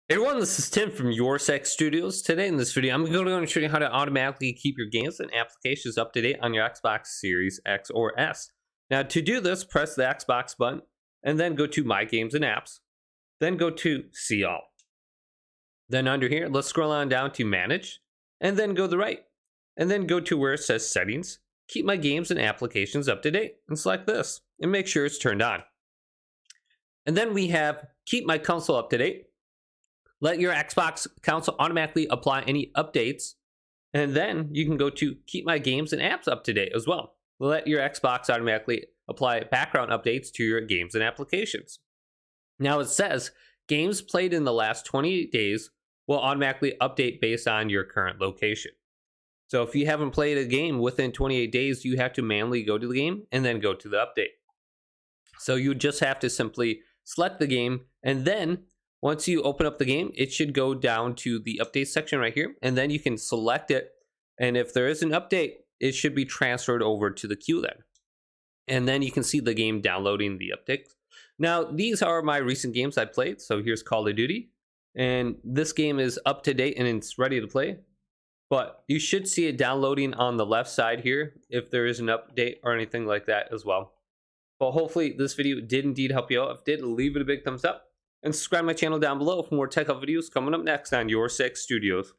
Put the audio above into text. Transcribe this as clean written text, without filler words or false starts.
Hey everyone, this is Tim from YourSix Studios. Today in this video, I'm going to show you how to automatically keep your games and applications up to date on your Xbox Series X or S. Now to do this, press the Xbox button and then go to My Games and Apps. Then go to See All. Then under here, let's scroll on down to Manage and then go to the right. And then go to where it says Settings. Keep my games and applications up to date and select this and make sure it's turned on. And then we have Keep my console up to date. Let your Xbox console automatically apply any updates. And then you can go to Keep my games and apps up to date as well. Let your Xbox automatically apply background updates to your games and applications. Now it says games played in the last 28 days will automatically update based on your current location. So if you haven't played a game within 28 days, you have to manually go to the game and then go to the update. So you just have to simply select the game, and then once you open up the game, it should go down to the update section right here, and then you can select it. And if there is an update, it should be transferred over to the queue then. And then you can see the game downloading the updates. Now, these are my recent games I played. So here's Call of Duty, and this game is up to date and it's ready to play. But you should see it downloading on the left side here if there is an update or anything like that as well. But hopefully this video did indeed help you out. If it did, leave it a big thumbs up. And subscribe to my channel down below for more tech help videos coming up next on YourSix Studios.